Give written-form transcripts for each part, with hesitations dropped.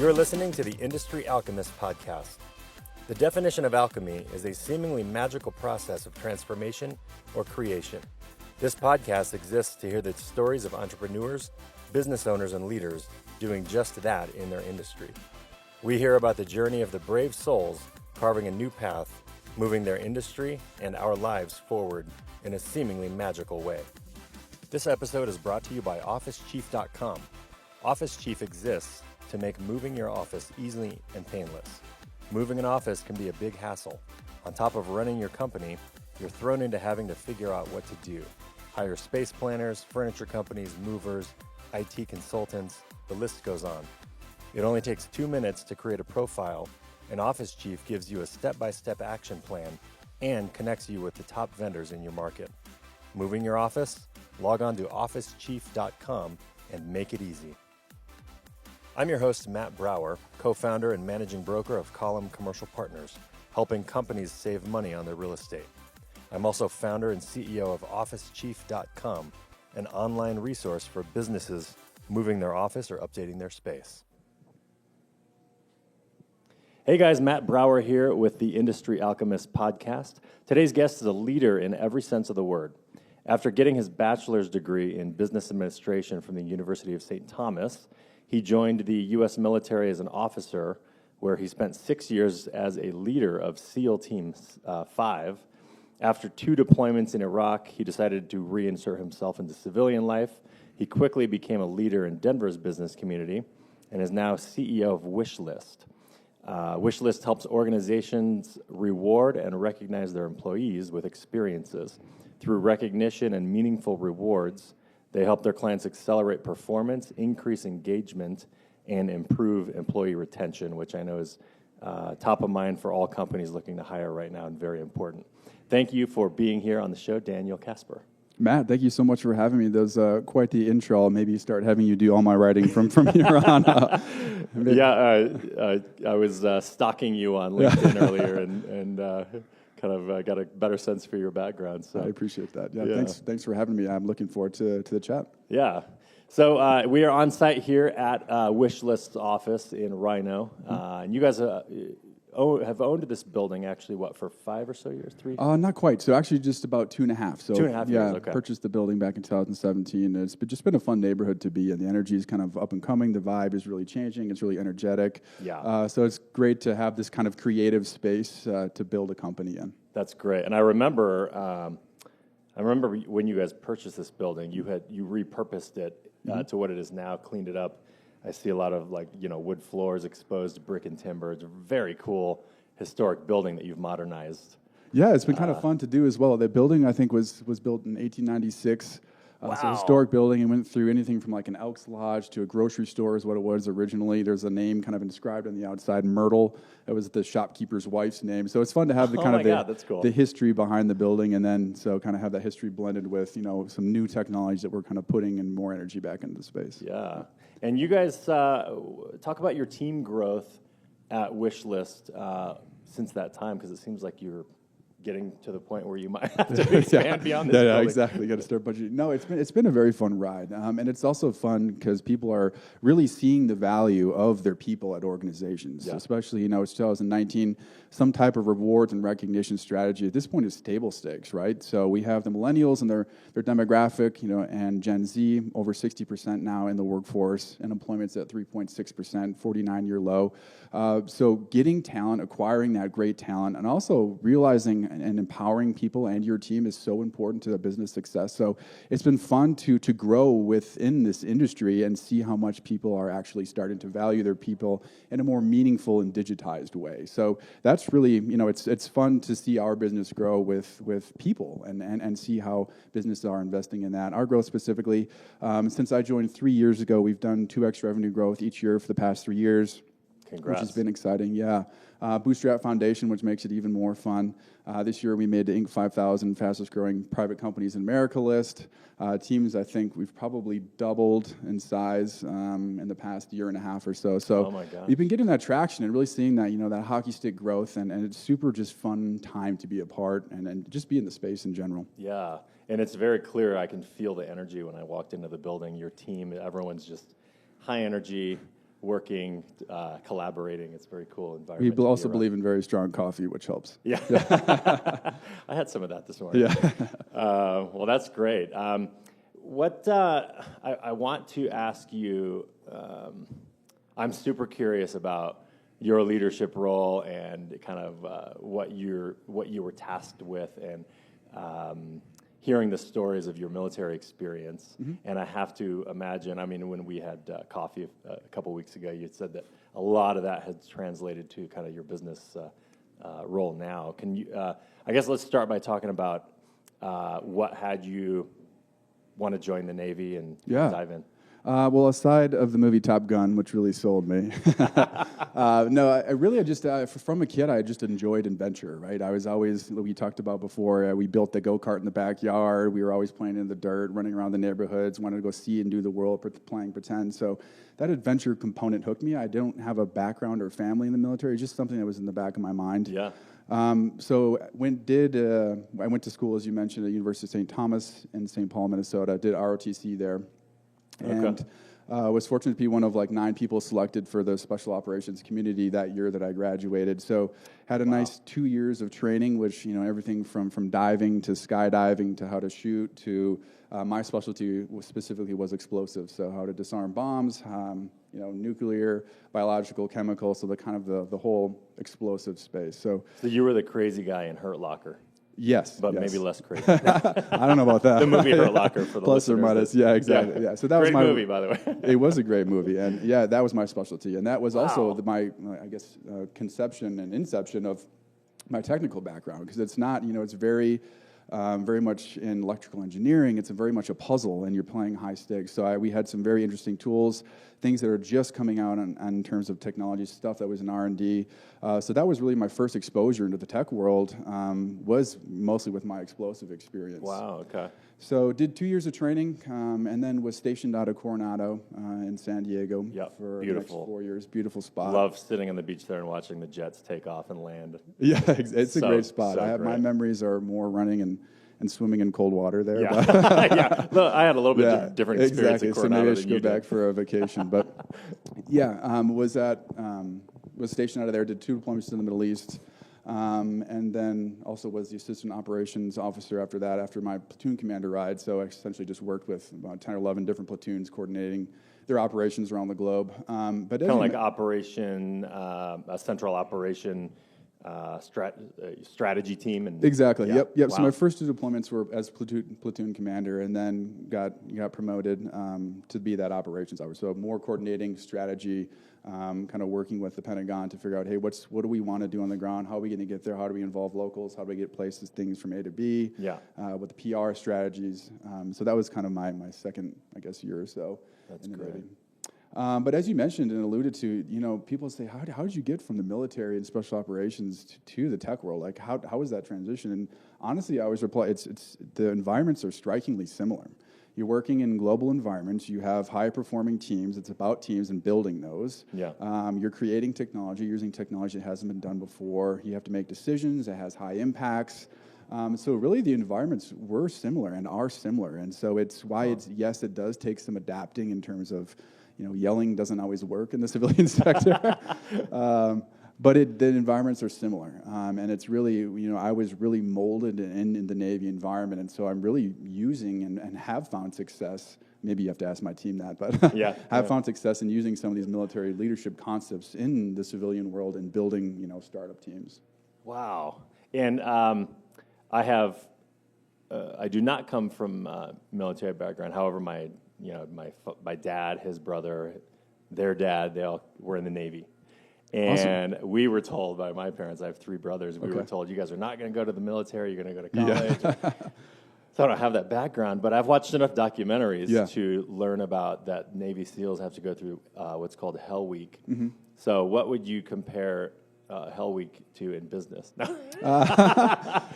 You're listening to the Industry Alchemist podcast. The definition of alchemy is a seemingly magical process of transformation or creation. This podcast exists to hear the stories of entrepreneurs, business owners, and leaders doing just that in their industry. We hear about the journey of the brave souls carving a new path, moving their industry and our lives forward in a seemingly magical way. This episode is brought to you by OfficeChief.com. Office Chief exists to make moving your office easy and painless. Moving an office can be a big hassle. On top of running your company, you're thrown into having to figure out what to do. Hire space planners, furniture companies, movers, IT consultants, the list goes on. It only takes 2 minutes to create a profile, and Office Chief gives you a step-by-step action plan and connects you with the top vendors in your market. Moving your office? Log on to OfficeChief.com and make it easy. I'm your host, Matt Brower, co-founder and managing broker of Column Commercial Partners, helping companies save money on their real estate. I'm also founder and CEO of OfficeChief.com, an online resource for businesses moving their office or updating their space. Hey guys, Matt Brower here with the Industry Alchemist podcast. Today's guest is a leader in every sense of the word. After getting his bachelor's degree in business administration from the University of St. Thomas, he joined the U.S. military as an officer, where he spent 6 years as a leader of SEAL Team 5. After 2 deployments in Iraq, he decided to reinsert himself into civilian life. He quickly became a leader in Denver's business community and is now CEO of Wishlist. Wishlist helps organizations reward and recognize their employees with experiences. Through recognition and meaningful rewards, they help their clients accelerate performance, increase engagement, and improve employee retention, which I know is top of mind for all companies looking to hire right now and very important. Thank you for being here on the show, Daniel Kasper. Matt, thank you so much for having me. That was quite the intro. I'll maybe start having you do all my writing from here on. I was stalking you on LinkedIn earlier and kind of got a better sense for your background. So I appreciate that. Yeah. Thanks for having me. I'm looking forward to the chat. Yeah. So we are on site here at Wishlist's office in Rhino. And you guys have owned this building actually, for 5 or so years? 3? Not quite. So actually just about 2.5. So 2.5 years, okay. Purchased the building back in 2017. It's just been a fun neighborhood to be in. The energy is kind of up and coming. The vibe is really changing. It's really energetic. Yeah. So it's great to have this kind of creative space to build a company in. That's great. And I remember when you guys purchased this building, you repurposed it to what it is now, cleaned it up. I see a lot of wood floors, exposed brick and timber. It's a very cool historic building that you've modernized. Yeah, it's been kind of fun to do as well. The building, I think, was built in 1896. Wow. It's a historic building and went through anything from like an Elks Lodge to a grocery store is what it was originally. There's a name kind of inscribed on the outside, Myrtle. It was the shopkeeper's wife's name. So it's fun to have the history behind the building, and then so kind of have that history blended with some new technology that we're kind of putting in more energy back into the space. Yeah, and you guys talk about your team growth at Wishlist since that time, because it seems like you're getting to the point where you might have to expand beyond this building. Yeah, exactly. Got to start budgeting. No, it's been a very fun ride, and it's also fun because people are really seeing the value of their people at organizations. Yeah. Especially, it's 2019. Some type of rewards and recognition strategy at this point is table stakes, right? So we have the millennials and their demographic, and Gen Z over 60% now in the workforce, and employment's at 3.6%, 49-year low. So getting talent, acquiring that great talent, and also realizing and empowering people and your team is so important to the business success. So it's been fun to grow within this industry and see how much people are actually starting to value their people in a more meaningful and digitized way. So that's really, it's fun to see our business grow with people and see how businesses are investing in that. Our growth specifically, since I joined 3 years ago, we've done 2x revenue growth each year for the past 3 years. Congrats. Which has been exciting, yeah. Bootstrap Foundation, which makes it even more fun. This year we made the Inc. 5000 fastest growing private companies in America list. Teams, I think we've probably doubled in size in the past year and a half or so. So oh my God. We've been getting that traction and really seeing that, that hockey stick growth, and it's super just fun time to be a part and just be in the space in general. Yeah, and it's very clear. I can feel the energy when I walked into the building. Your team, everyone's just high energy, working, collaborating. It's a very cool We environment. also believe in very strong coffee, which helps. Yeah. I had some of that this morning. Yeah. Well, that's great. I want to ask you, I'm super curious about your leadership role and kind of what you were tasked with, and hearing the stories of your military experience. Mm-hmm. And I have to imagine, I mean, when we had coffee a couple weeks ago, you said that a lot of that has translated to kind of your business role now. Can you, I guess let's start by talking about what had you want to join the Navy and dive in? Well, aside of the movie Top Gun, which really sold me, I just, from a kid, I just enjoyed adventure, right? I was always, we talked about before, we built the go-kart in the backyard. We were always playing in the dirt, running around the neighborhoods, wanted to go see and do the world, playing pretend. So that adventure component hooked me. I don't have a background or family in the military, just something that was in the back of my mind. Yeah. So I went to school, as you mentioned, at University of St. Thomas in St. Paul, Minnesota. Did ROTC there. And was fortunate to be one of like 9 people selected for the special operations community that year that I graduated. So had a nice 2 years of training, which, everything from diving to skydiving to how to shoot to my specialty specifically was explosives. So how to disarm bombs, nuclear, biological, chemical. So the kind of the whole explosive space. So you were the crazy guy in Hurt Locker. Yes, but maybe less crazy. I don't know about that. The movie Hurt Locker for the plus or minus. Yeah, exactly. Yeah. So that great was my movie, by the way. It was a great movie, and that was my specialty, and that was also my conception and inception of my technical background, because it's not it's very much in electrical engineering. It's very much a puzzle, and you're playing high stakes. So we had some very interesting tools, things that are just coming out in terms of technology, stuff that was in R&D. So that was really my first exposure into the tech world, was mostly with my explosive experience. Wow, okay. So did 2 years of training, and then was stationed out of Coronado in San Diego for the next 4 years. Beautiful spot. Love sitting on the beach there and watching the jets take off and land. Yeah, it's a great spot. My memories are more running and swimming in cold water there. Yeah, yeah. Look, I had a little bit different experience at Coronado. So maybe I should go back for a vacation. But was stationed out of there, did 2 deployments in the Middle East. And then also was the assistant operations officer after that, after my platoon commander ride. So I essentially just worked with about 10 or 11 different platoons, coordinating their operations around the globe. But kind of like operation, a central operation strategy team. And exactly. Yep. Wow. So my first 2 deployments were as platoon commander, and then got promoted to be that operations officer. So more coordinating strategy. Kind of working with the Pentagon to figure out, hey, what do we want to do on the ground? How are we going to get there? How do we involve locals? How do we get places, things from A to B? Yeah. With the PR strategies. So that was kind of my second, year or so. That's great. But as you mentioned and alluded to, people say, how did you get from the military and special operations to the tech world? Like, how was that transition? And honestly, I always reply, it's the environments are strikingly similar. You're working in global environments. You have high-performing teams. It's about teams and building those. Yeah. You're creating technology, using technology that hasn't been done before. You have to make decisions. It has high impacts. So really, the environments were similar and are similar. And so it's why yes, it does take some adapting in terms of, yelling doesn't always work in the civilian sector. But the environments are similar, and it's really, I was really molded in the Navy environment, and so I'm really using and have found success. Maybe you have to ask my team that, but have found success in using some of these military leadership concepts in the civilian world and building, startup teams. Wow. And I do not come from military background. However, my dad, his brother, their dad, they all were in the Navy. And we were told by my parents, I have 3 brothers, we were told, you guys are not going to go to the military, you're going to go to college. Yeah. So I don't have that background, but I've watched enough documentaries to learn about that Navy SEALs have to go through what's called Hell Week. Mm-hmm. So what would you compare Hell Week to in business? No.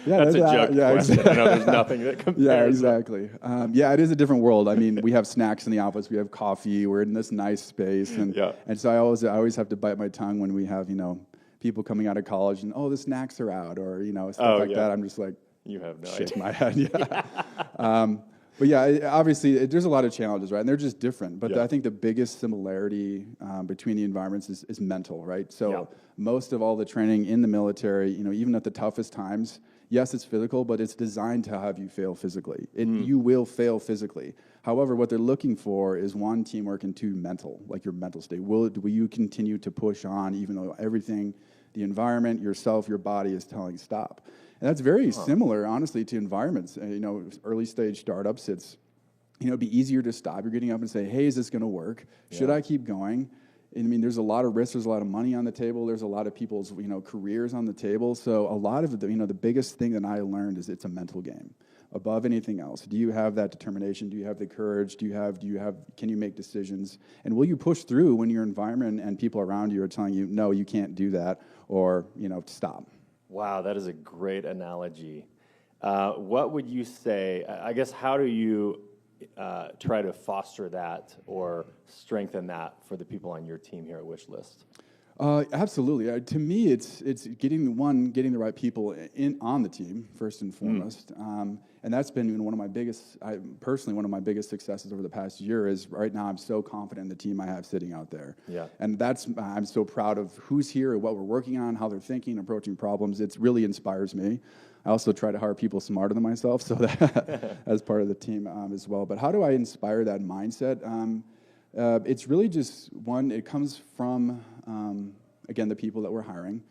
That's a joke question. Exactly. I know there's nothing that compares. Yeah, exactly. It is a different world. I mean, we have snacks in the office. We have coffee. We're in this nice space, and so I always have to bite my tongue when we have people coming out of college and the snacks are out or stuff like that. I'm just like, you have no shake idea. my head. But yeah, obviously, there's a lot of challenges, right? And they're just different. But Yeah. I think the biggest similarity between the environments is mental, right? So most of all the training in the military, even at the toughest times, yes, it's physical, but it's designed to have you fail physically. You will fail physically. However, what they're looking for is one, teamwork, and two, mental, like your mental state. Will you continue to push on even though everything, the environment, yourself, your body is telling stop? And that's very similar, honestly, to environments. Early stage startups, it'd be easier to stop. You're getting up and say, hey, is this going to work? Should I keep going? I mean, there's a lot of risk. There's a lot of money on the table. There's a lot of people's, careers on the table. So a lot of the biggest thing that I learned is it's a mental game above anything else. Do you have that determination? Do you have the courage? Can you make decisions? And will you push through when your environment and people around you are telling you, no, you can't do that, or, stop? Wow, that is a great analogy. What would you say, I guess, how do you try to foster that or strengthen that for the people on your team here at Wishlist? Absolutely. To me, it's getting the right people on the team first and foremost, and that's been one of my biggest successes over the past year. Is right now I'm so confident in the team I have sitting out there. Yeah, and I'm so proud of who's here and what we're working on, how they're thinking, approaching problems. It really inspires me. I also try to hire people smarter than myself, so that as part of the team as well. But how do I inspire that mindset? It's really just, one, it comes from, again, the people that we're hiring.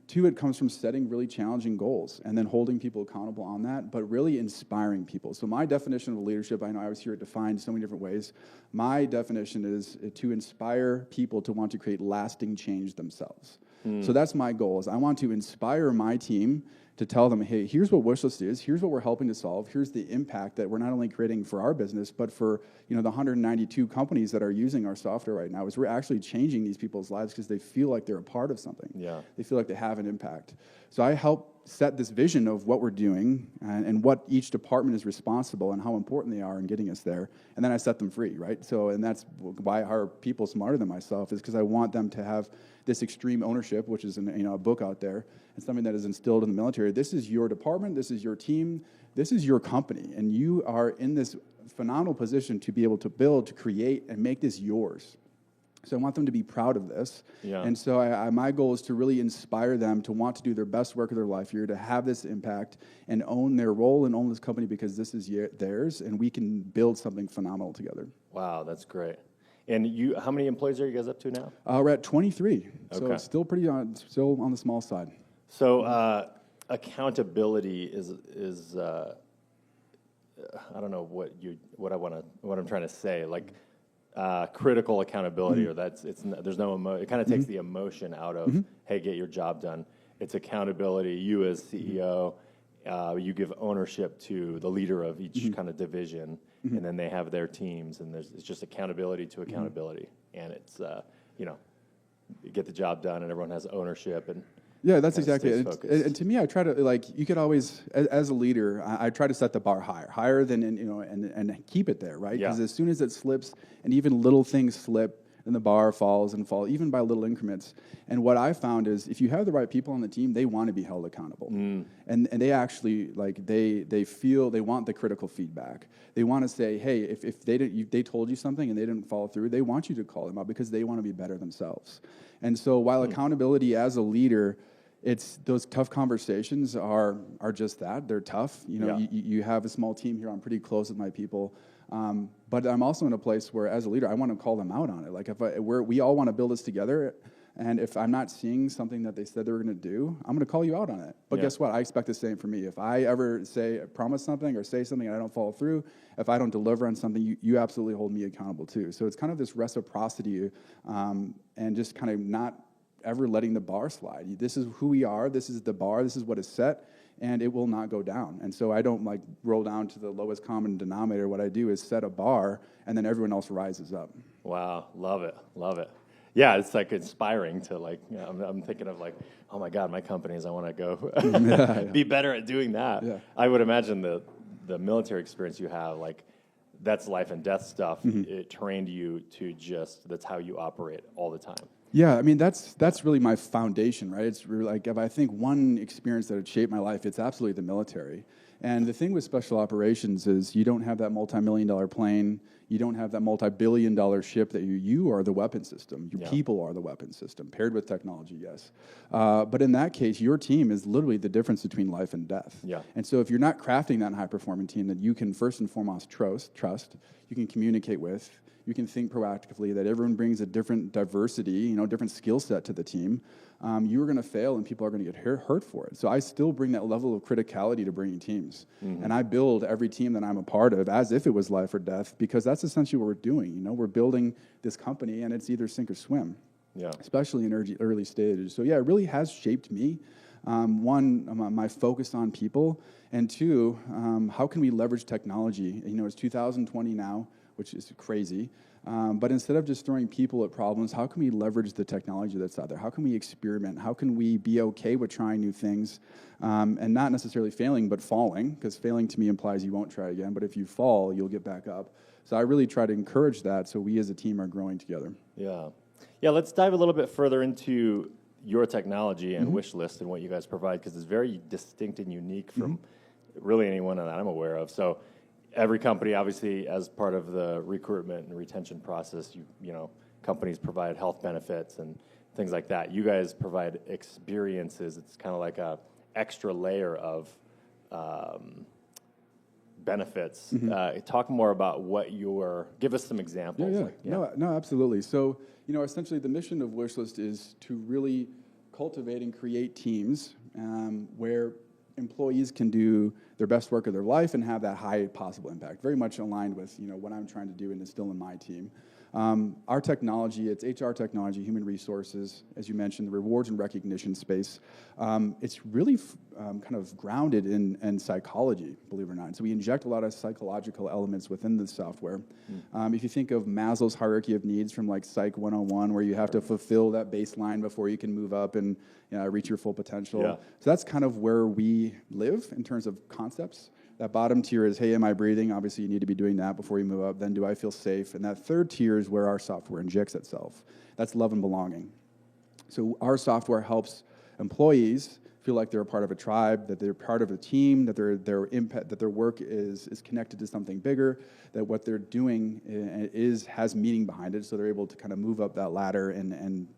Two, it comes from setting really challenging goals and then holding people accountable on that, but really inspiring people. So my definition of leadership, I know I was here defined so many different ways. My definition is to inspire people to want to create lasting change themselves. So that's my goal, is I want to inspire my team to tell them, hey, here's what Wishlist is, here's what we're helping to solve, here's the impact that we're not only creating for our business, but for the 192 companies that are using our software right now, is we're actually changing these people's lives because they feel like they're a part of something. Yeah. They feel like they have an impact. So I help set this vision of what we're doing and what each department is responsible and how important they are in getting us there, and then I set them free, right? So, and that's why I hire people smarter than myself, is because I want them to have this extreme ownership, which is a book out there, and something that is instilled in the military. This is your department, this is your team, this is your company, and you are in this phenomenal position to be able to build, to create, and make this yours. So I want them to be proud of this. Yeah. And so my goal is to really inspire them to want to do their best work of their life here, to have this impact and own their role and own this company, because this is theirs, and we can build something phenomenal together. Wow, that's great. And how many employees are you guys up to now? We're at 23, so it's still still on the small side. So accountability is I don't know what I'm trying to say, like. Critical accountability, or there's no it kind of takes the emotion out of hey, get your job done. It's accountability. You as CEO, you give ownership to the leader of each kind of division, and then they have their teams, and it's just accountability to accountability, and it's you get the job done, and everyone has ownership and. Yeah, that's exactly it. And to me, I try to, you could always, as a leader, I try to set the bar higher than, and keep it there, right? Because as soon as it slips, and even little things slip, and the bar falls, even by little increments. And what I found is, if you have the right people on the team, they want to be held accountable. And they actually, they feel, they want the critical feedback. They want to say, hey, if they told you something and they didn't follow through, they want you to call them out because they want to be better themselves. And so while accountability as a leader, it's those tough conversations are just that. They're tough. You have a small team here. I'm pretty close with my people. But I'm also in a place where, as a leader, I want to call them out on it. Like, we all want to build this together, and if I'm not seeing something that they said they were going to do, I'm going to call you out on it. But guess what? I expect the same from me. If I ever promise something or say something and I don't follow through, if I don't deliver on something, you absolutely hold me accountable too. So it's kind of this reciprocity, and just kind of not ever letting the bar slide. This is who we are. This is the bar. This is what is set. And it will not go down. And so I don't roll down to the lowest common denominator. What I do is set a bar, and then everyone else rises up. Wow, love it. Yeah, it's inspiring to I'm thinking of oh my God, my companies, I want to go be better at doing that. Yeah. I would imagine the military experience you have, that's life and death stuff. It trained you to that's how you operate all the time. Yeah, I mean, that's really my foundation, right? It's really like, if I think one experience that had shaped my life, it's absolutely the military. And the thing with special operations is you don't have that multi-million-dollar plane, you don't have that multi-billion-dollar ship that you are the weapon system. Your people are the weapon system, paired with technology, yes. But in that case, your team is literally the difference between life and death. Yeah. And so if you're not crafting that high-performing team that you can first and foremost trust, you can communicate with, you can think proactively, that everyone brings a different diversity, different skill set to the team, you are going to fail and people are going to get hurt for it. So I still bring that level of criticality to bringing teams. Mm-hmm. And I build every team that I'm a part of as if it was life or death, because that's essentially what we're doing. We're building this company and it's either sink or swim, especially in early stages. So yeah, it really has shaped me. One, my focus on people, and two, how can we leverage technology? It's 2020 now, which is crazy. But instead of just throwing people at problems, how can we leverage the technology that's out there? How can we experiment? How can we be okay with trying new things and not necessarily failing, but falling? Because failing to me implies you won't try again. But if you fall, you'll get back up. So I really try to encourage that so we as a team are growing together. Yeah. Yeah, let's dive a little bit further into your technology and Wishlist and what you guys provide, because it's very distinct and unique from really anyone that I'm aware of. So every company, obviously, as part of the recruitment and retention process, companies provide health benefits and things like that. You guys provide experiences. It's kind of like a extra layer of benefits. Talk more about give us some examples. No, absolutely. So, essentially the mission of Wishlist is to really cultivate and create teams where employees can do their best work of their life and have that high possible impact. Very much aligned with what I'm trying to do and instill in my team. Our technology, it's HR technology, human resources, as you mentioned, the rewards and recognition space. It's really kind of grounded in psychology, believe it or not. So we inject a lot of psychological elements within the software. If you think of Maslow's hierarchy of needs from like Psych 101, where you have to fulfill that baseline before you can move up and reach your full potential. Yeah. So that's kind of where we live in terms of concepts. That bottom tier is, hey, am I breathing? Obviously, you need to be doing that before you move up. Then do I feel safe? And that third tier is where our software injects itself. That's love and belonging. So our software helps employees feel like they're a part of a tribe, that they're part of a team, that their impact, that their work is connected to something bigger, that what they're doing has meaning behind it, so they're able to kind of move up that ladder and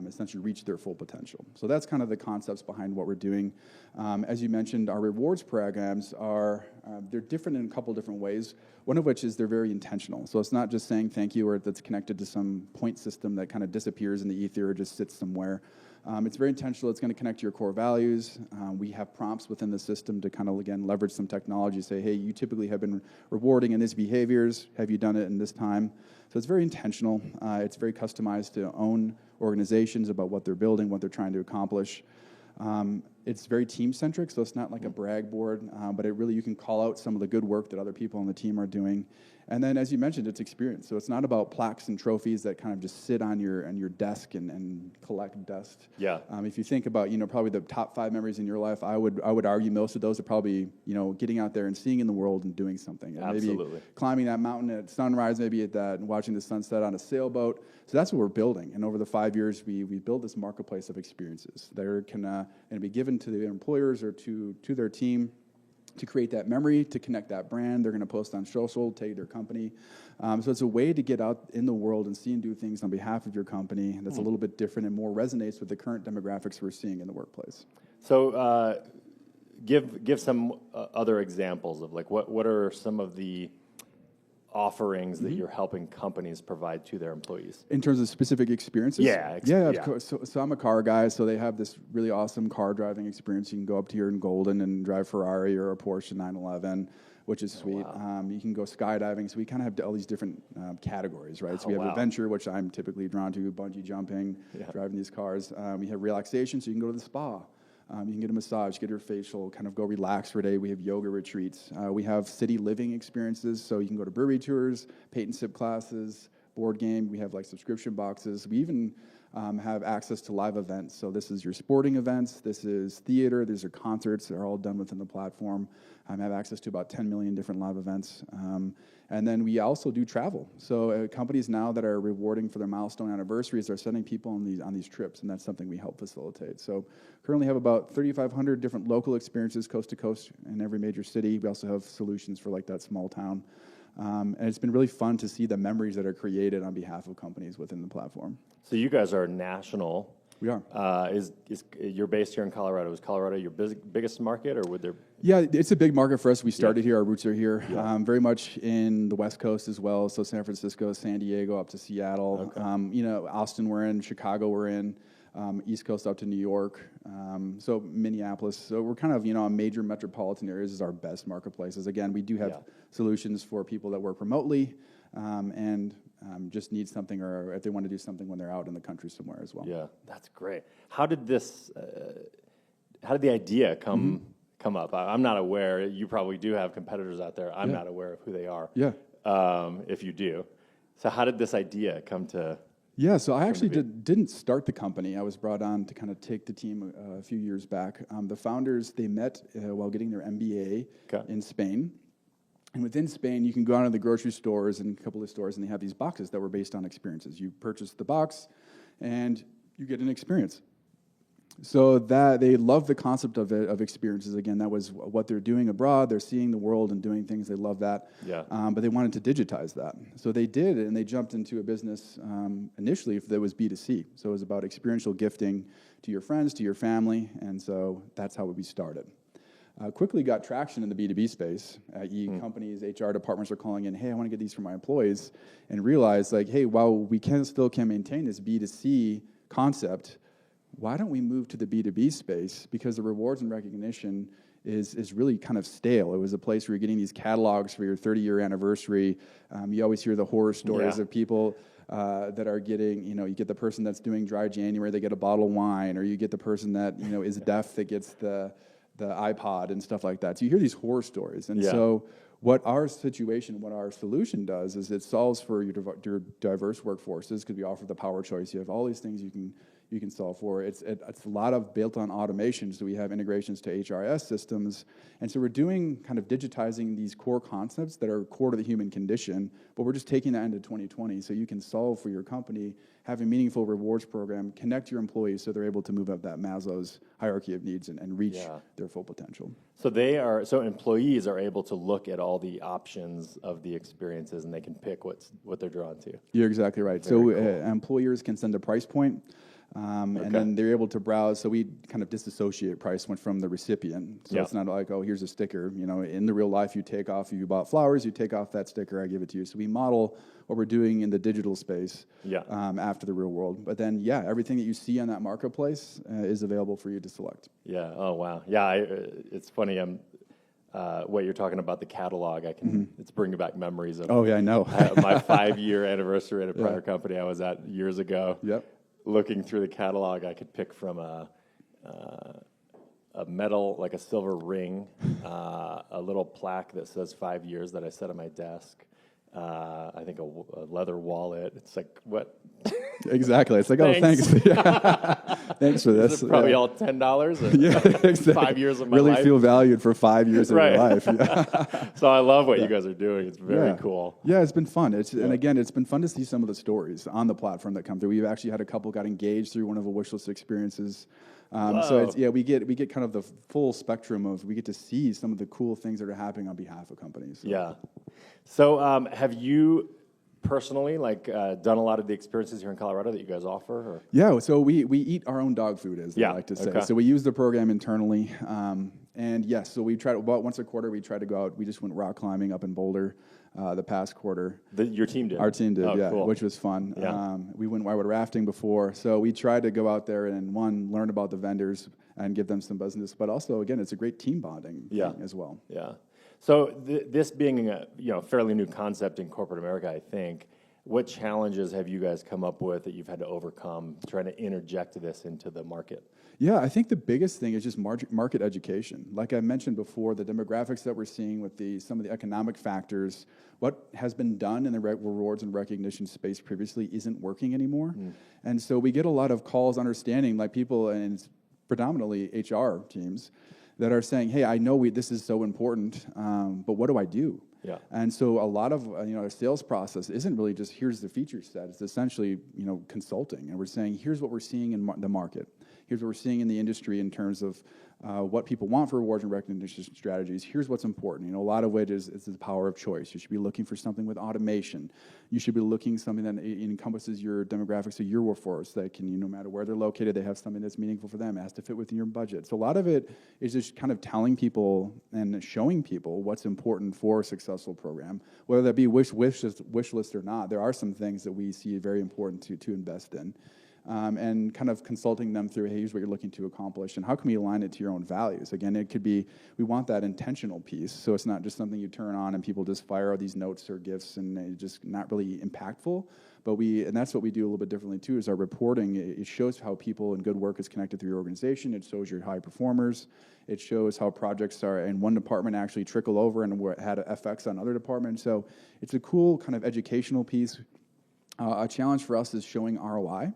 essentially reach their full potential. So that's kind of the concepts behind what we're doing. As you mentioned, our rewards programs are, they're different in a couple different ways, one of which is they're very intentional. So it's not just saying thank you or that's connected to some point system that kind of disappears in the ether or just sits somewhere. It's very intentional. It's going to connect to your core values. We have prompts within the system to kind of, again, leverage some technology, say, hey, you typically have been rewarding in these behaviors. Have you done it in this time? So it's very intentional. It's very customized to own organizations about what they're building, what they're trying to accomplish. It's very team-centric, so it's not like a brag board, but you can call out some of the good work that other people on the team are doing. And then, as you mentioned, it's experience. So it's not about plaques and trophies that kind of just sit on your desk and collect dust. Yeah. If you think about, probably the top 5 memories in your life, I would argue most of those are probably, getting out there and seeing in the world and doing something. And absolutely. Maybe climbing that mountain at sunrise, maybe at that, and watching the sunset on a sailboat. So that's what we're building. And over the 5 years, we built this marketplace of experiences that are can be given to the employers or to their team to create that memory, to connect that brand. They're going to post on social, tag their company. So it's a way to get out in the world and see and do things on behalf of your company that's a little bit different and more resonates with the current demographics we're seeing in the workplace. So give some other examples of like what are some of the offerings that you're helping companies provide to their employees? In terms of specific experiences? Yeah. Of course. So I'm a car guy, so they have this really awesome car driving experience. You can go up to here in Golden and drive Ferrari or a Porsche 911, which is sweet. Wow. You can go skydiving. So we kind of have all these different categories, right? So we have adventure, which I'm typically drawn to, bungee jumping, driving these cars. We have relaxation, so you can go to the spa. You can get a massage, get your facial, kind of go relax for a day. We have yoga retreats. We have city living experiences, so you can go to brewery tours, paint and sip classes, board game. We have like subscription boxes. We even have access to live events. So this is your sporting events, this is theater, these are concerts, they're all done within the platform. Have access to about 10 million different live events. And then we also do travel. So companies now that are rewarding for their milestone anniversaries are sending people on these trips, and that's something we help facilitate. So currently have about 3,500 different local experiences coast to coast in every major city. We also have solutions for like that small town. And it's been really fun to see the memories that are created on behalf of companies within the platform. So you guys are national. We are. Is you're based here in Colorado? Is Colorado your biggest market, or would there? Yeah, it's a big market for us. We started here. Our roots are here. Very much in the West Coast as well. So San Francisco, San Diego, up to Seattle. Okay. Austin we're in, Chicago we're in, East Coast up to New York. So Minneapolis. So we're kind of, major metropolitan areas is our best marketplaces. Again, we do have solutions for people that work remotely and just need something, or if they want to do something when they're out in the country somewhere as well. Yeah, that's great. How did the idea come up? I'm not aware. You probably do have competitors out there. I'm not aware of who they are. Yeah. If you do. So how did this idea come to? Yeah, so I actually didn't start the company. I was brought on to kind of take the team a few years back. The founders, they met while getting their MBA in Spain. And within Spain, you can go out to the grocery stores and a couple of stores, and they have these boxes that were based on experiences. You purchase the box, and you get an experience. So that they love the concept of experiences. Again, that was what they're doing abroad. They're seeing the world and doing things. They love that. Yeah. But they wanted to digitize that. So they did, and they jumped into a business initially that was B2C. So it was about experiential gifting to your friends, to your family, and so that's how we started. Quickly got traction in the B2B space. Companies, HR departments are calling in, hey, I want to get these for my employees, and realized, like, hey, while we still can maintain this B2C concept, why don't we move to the B2B space? Because the rewards and recognition is really kind of stale. It was a place where you're getting these catalogs for your 30-year anniversary. You always hear the horror stories of people that are getting, you get the person that's doing dry January, they get a bottle of wine, or you get the person that, is deaf that gets the iPod and stuff like that. So you hear these horror stories. And so what our solution does is it solves for your diverse workforces, because we offer the power choice. You have all these things you can solve for. It's a lot of built on automation. So we have integrations to HRS systems. And so we're doing kind of digitizing these core concepts that are core to the human condition, but we're just taking that into 2020. So you can solve for your company, have a meaningful rewards program, connect your employees so they're able to move up that Maslow's hierarchy of needs and reach their full potential. So employees are able to look at all the options of the experiences, and they can pick what they're drawn to. You're exactly right. Very cool. Employers can send a price point. And then they're able to browse. So we kind of disassociate price point from the recipient. So it's not like, oh, here's a sticker. In the real life, if you bought flowers, you take off that sticker, I give it to you. So we model what we're doing in the digital space after the real world. But then, everything that you see on that marketplace is available for you to select. Yeah. Oh, wow. Yeah, it's funny. What you're talking about, the catalog, it's bringing back memories of. Oh, yeah, I know. My 5-year anniversary at a prior company I was at years ago. Yep. Looking through the catalog, I could pick from a metal, like a silver ring, a little plaque that says 5 years that I set on my desk. I think a leather wallet. It's like, what? Exactly. It's like, thanks. Thanks for this. Is it probably all $10? Yeah, exactly. 5 years of my life. Really feel valued for 5 years of your life. Yeah. So I love what you guys are doing. It's very cool. Yeah, it's been fun. And again, it's been fun to see some of the stories on the platform that come through. We've actually had a couple got engaged through one of the Wishlist experiences. So we get kind of the full spectrum of, we get to see some of the cool things that are happening on behalf of companies. So. Yeah. So have you personally done a lot of the experiences here in Colorado that you guys offer? Or? Yeah, so we eat our own dog food, as they like to say. Okay. So we use the program internally. And yes, so we try to, about once a quarter, we try to go out. We just went rock climbing up in Boulder the past quarter. Your team did? Our team did, cool. Which was fun. Yeah. We went whitewater rafting before. So we tried to go out there and, learn about the vendors and give them some business. But also, again, it's a great team bonding thing as well. Yeah. So this being a fairly new concept in corporate America, I think, what challenges have you guys come up with that you've had to overcome trying to interject this into the market? Yeah, I think the biggest thing is just market education. Like I mentioned before, the demographics that we're seeing with some of the economic factors, what has been done in the rewards and recognition space previously isn't working anymore. And so we get a lot of calls understanding, like people, and it's predominantly HR teams, that are saying, hey, I know this is so important, but what do I do? Yeah. And so a lot of our sales process isn't really just here's the feature set. It's essentially consulting, and we're saying here's what we're seeing in the market. Here's what we're seeing in the industry in terms of what people want for rewards and recognition strategies. Here's what's important. A lot of it is the power of choice. You should be looking for something with automation. You should be looking something that encompasses your demographics of your workforce, that can, no matter where they're located, they have something that's meaningful for them. It has to fit within your budget. So a lot of it is just kind of telling people and showing people what's important for a successful program, whether that be wish list or not. There are some things that we see very important to invest in. And kind of consulting them through, hey, here's what you're looking to accomplish, and how can we align it to your own values? Again, it could be, we want that intentional piece, so it's not just something you turn on and people just fire all these notes or gifts and it's just not really impactful. But and that's what we do a little bit differently too, is our reporting. It shows how people and good work is connected through your organization. It shows your high performers. It shows how projects are in one department actually trickle over and had effects on other departments. So it's a cool kind of educational piece. A challenge for us is showing ROI.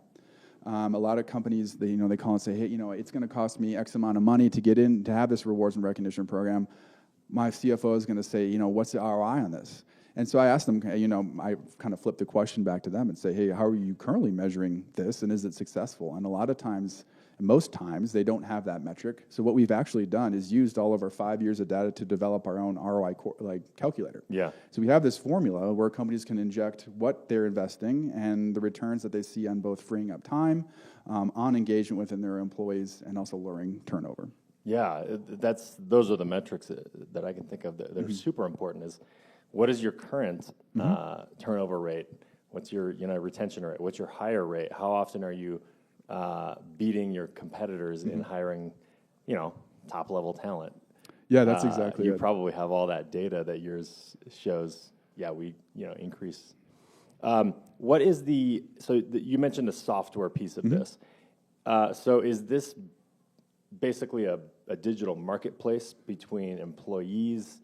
A lot of companies, they call and say, hey, it's going to cost me X amount of money to get in, to have this rewards and recognition program. My CFO is going to say, what's the ROI on this? And so I asked them, I kind of flipped the question back to them and say, hey, how are you currently measuring this, and is it successful? And a lot of times, most times, they don't have that metric. So what we've actually done is used all of our 5 years of data to develop our own ROI calculator. Yeah. So we have this formula where companies can inject what they're investing and the returns that they see on both freeing up time, on engagement within their employees, and also lowering turnover. Yeah, those are the metrics that I can think of that are super important. Is what is your current turnover rate? What's your retention rate? What's your hire rate? How often are you beating your competitors in hiring, top level talent? Yeah, that's exactly you it. probably have all that data that yours shows. Yeah, we increase. What is you mentioned the software piece of this. So is this basically a digital marketplace between employees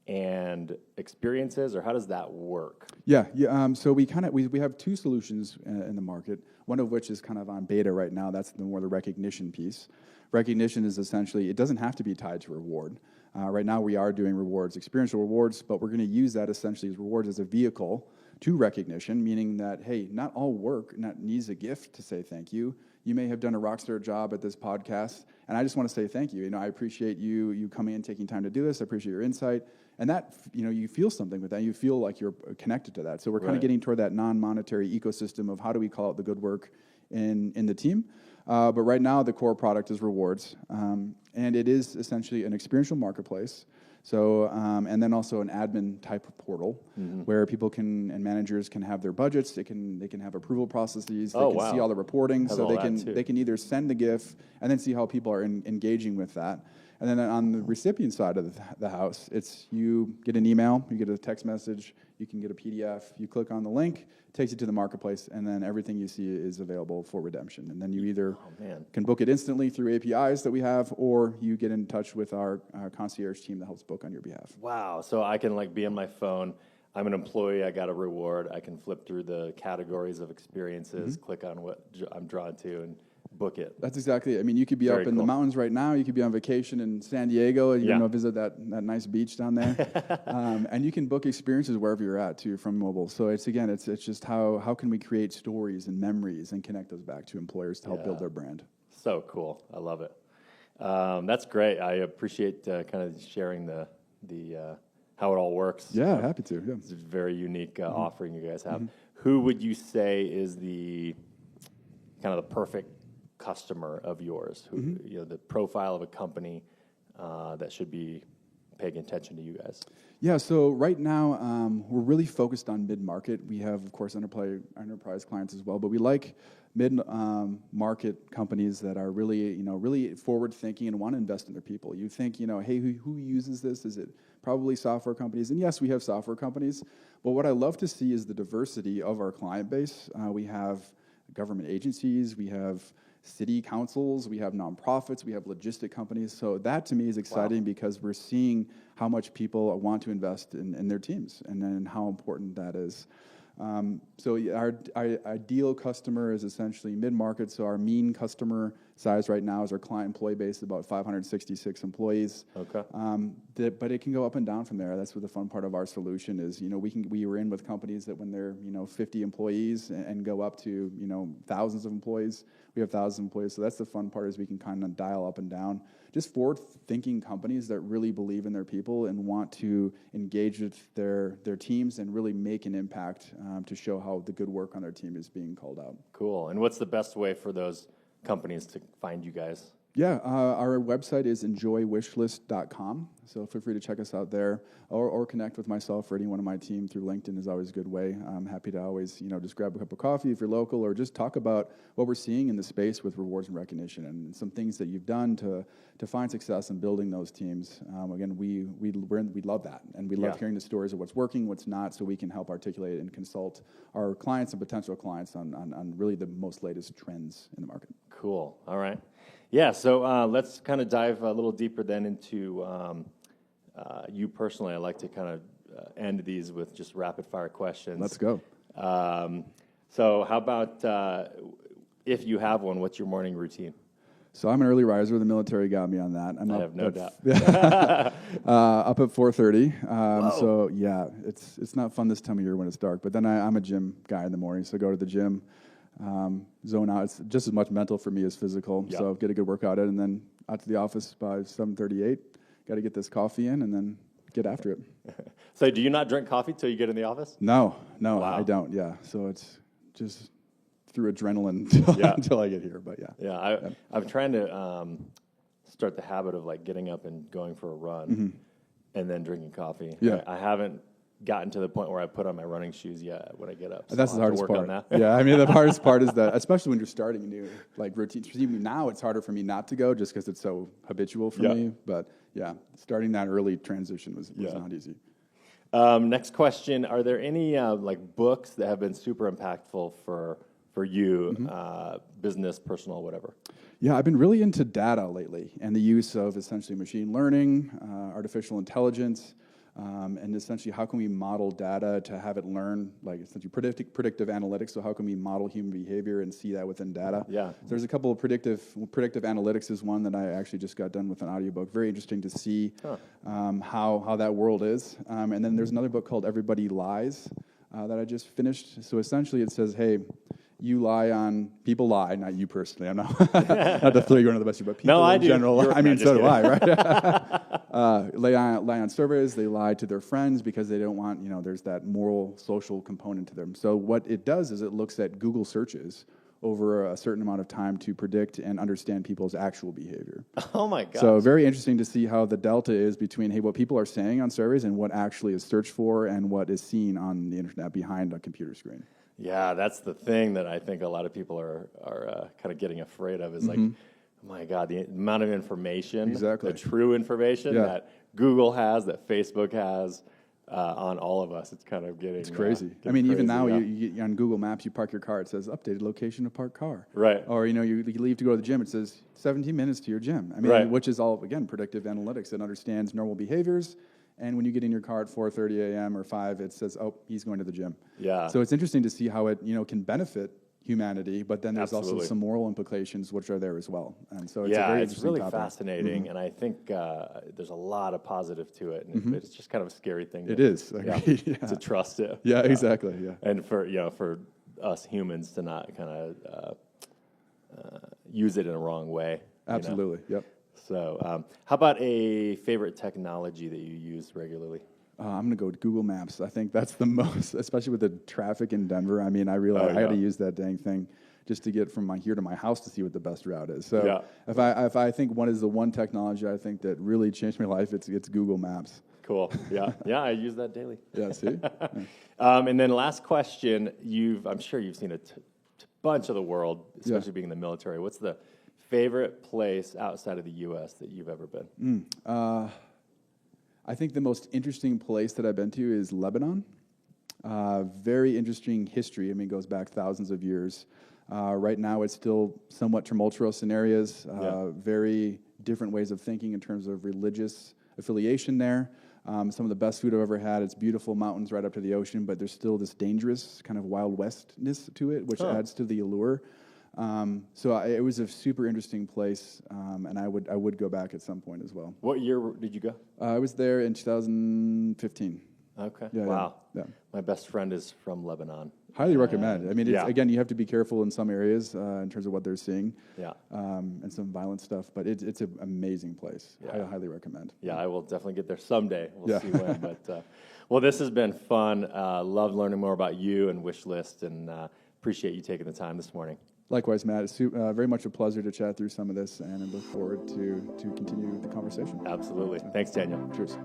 and experiences, or how does that work? Yeah. So we have two solutions in the market. One of which is kind of on beta right now. That's the recognition piece. Recognition is essentially, it doesn't have to be tied to reward. Right now we are doing rewards, experiential rewards, but we're going to use that essentially as rewards as a vehicle to recognition, meaning that, hey, not all work needs a gift to say thank you. You may have done a rockstar job at this podcast, and I just want to say thank you. I appreciate you coming in, taking time to do this. I appreciate your insight. And that, you feel something with that. You feel like you're connected to that. So we're kind of getting toward that non-monetary ecosystem of how do we call out the good work in the team. But right now, the core product is rewards. And it is essentially an experiential marketplace. So, and then also an admin type of portal where people and managers can have their budgets. They can have approval processes. They can see all the reporting. So they can either send the GIF and then see how people are engaging with that. And then on the recipient side of the house, it's you get an email, you get a text message, you can get a PDF, you click on the link, it takes you to the marketplace, and then everything you see is available for redemption. And then you either can book it instantly through APIs that we have, or you get in touch with our concierge team that helps book on your behalf. Wow. So I can be on my phone. I'm an employee. I got a reward. I can flip through the categories of experiences, click on what I'm drawn to, and book it. That's exactly it. I mean, you could be up in the mountains right now. You could be on vacation in San Diego and visit that nice beach down there. And you can book experiences wherever you're at too from mobile. So it's just how can we create stories and memories and connect those back to employers to help build their brand. So cool. I love it. That's great. I appreciate kind of sharing the how it all works. Yeah, happy to. Yeah. It's a very unique offering you guys have. Who would you say is the kind of the perfect customer of yours? Who, the profile of a company that should be paying attention to you guys? Yeah, so right now we're really focused on mid-market. We have, of course, enterprise clients as well, but we like mid-market companies that are really forward-thinking and want to invest in their people. You think, hey, who uses this? Is it probably software companies? And yes, we have software companies, but what I love to see is the diversity of our client base. We have government agencies, we have city councils, we have nonprofits, we have logistic companies. So that to me is exciting because we're seeing how much people want to invest in their teams and then how important that is. So our ideal customer is essentially mid-market. So our mean customer size right now is our client employee base is about 566 employees. Okay. But it can go up and down from there. That's what the fun part of our solution is. We were in with companies that when they're 50 employees and go up to thousands of employees. We have thousands of employees. So that's the fun part is we can kind of dial up and down. Just forward-thinking companies that really believe in their people and want to engage with their teams and really make an impact to show how the good work on their team is being called out. Cool. And what's the best way for those companies to find you guys? Yeah, our website is enjoywishlist.com, so feel free to check us out there, or connect with myself or anyone on my team through LinkedIn is always a good way. I'm happy to always, just grab a cup of coffee if you're local, or just talk about what we're seeing in the space with rewards and recognition, and some things that you've done to find success in building those teams. Again, we love that, and we love hearing the stories of what's working, what's not, so we can help articulate and consult our clients and potential clients on really the most latest trends in the market. Cool. All right. Yeah, so let's kind of dive a little deeper then into you personally. I like to kind of end these with just rapid fire questions. Let's go. So how about if you have one, what's your morning routine? So I'm an early riser. The military got me on that. I have no doubt. Up at 4:30. So yeah, it's not fun this time of year when it's dark. But then I'm a gym guy in the morning, so I go to the gym. Zone out. It's just as much mental for me as physical. Yep. So get a good workout in, and then out to the office by 7:38. Got to get this coffee in, and then get after it. So do you not drink coffee till you get in the office? No, wow. I don't. Yeah. So it's just through adrenaline until I get here. But I'm trying to start the habit of like getting up and going for a run, and then drinking coffee. Yeah. I haven't gotten to the point where I put on my running shoes yet when I get up. So that's the hardest part. Yeah, I mean, the hardest part is that, especially when you're starting a new routine. Even now, it's harder for me not to go just because it's so habitual for me. But yeah, starting that early transition was not easy. Next question: are there any books that have been super impactful for you, business, personal, whatever? Yeah, I've been really into data lately and the use of essentially machine learning, artificial intelligence. And essentially, how can we model data to have it learn, essentially predictive analytics? So how can we model human behavior and see that within data? Yeah. So there's a couple of predictive analytics is one that I actually just got done with an audiobook. Very interesting to see how that world is. And then there's another book called Everybody Lies that I just finished. So essentially, it says, hey, people lie, not you personally. I'm not to throw you under the bus, but people in general lie. I mean, so do I, right? Lie on surveys. They lie to their friends because they don't want, there's that moral, social component to them. So what it does is it looks at Google searches over a certain amount of time to predict and understand people's actual behavior. Oh my God! So very interesting to see how the delta is between what people are saying on surveys and what actually is searched for and what is seen on the internet behind a computer screen. Yeah, that's the thing that I think a lot of people are kind of getting afraid of is oh my God, the amount of information, the true information that Google has, that Facebook has on all of us. It's kind of getting it's crazy. I mean, even now, you on Google Maps, you park your car. It says updated location of parked car. Right. Or you leave to go to the gym. It says 17 minutes to your gym. I mean, which is all again predictive analytics that understands normal behaviors. And when you get in your car at 4:30 a.m. or 5, it says, "Oh, he's going to the gym." Yeah. So it's interesting to see how it can benefit humanity, but then there's also some moral implications which are there as well. And so it's a very interesting really topic. Fascinating, and I think there's a lot of positive to it, and it's just kind of a scary thing. To trust it. Yeah, exactly. Yeah, and for us humans to not kind of use it in a wrong way. Absolutely. Yep. So, how about a favorite technology that you use regularly? I'm going to go with Google Maps. I think that's the most, especially with the traffic in Denver. I mean, I realize I got to use that dang thing just to get from here to my house to see what the best route is. So, if I think one is the one technology I think that really changed my life, it's Google Maps. Cool. Yeah. I use that daily. Yeah. See. And then last question. I'm sure you've seen a bunch of the world, especially being in the military. What's the favorite place outside of the U.S. that you've ever been? I think the most interesting place that I've been to is Lebanon. Very interesting history. I mean, it goes back thousands of years. Right now, it's still somewhat tumultuous in areas, very different ways of thinking in terms of religious affiliation there. Some of the best food I've ever had. It's beautiful mountains right up to the ocean, but there's still this dangerous kind of Wild Westness to it, which adds to the allure. It was a super interesting place, and I would go back at some point as well. What year did you go? I was there in 2015. Okay. Yeah, wow. Yeah. My best friend is from Lebanon. Highly recommend. I mean, again, you have to be careful in some areas in terms of what they're seeing. Yeah. And some violent stuff, but it's an amazing place. Yeah. I highly recommend. Yeah, I will definitely get there someday. We'll Yeah. see when. But well, this has been fun. Love learning more about you and Wishlist, and appreciate you taking the time this morning. Likewise, Matt. It's very much a pleasure to chat through some of this, and I look forward to continue the conversation. Absolutely. Thanks, Daniel. Cheers.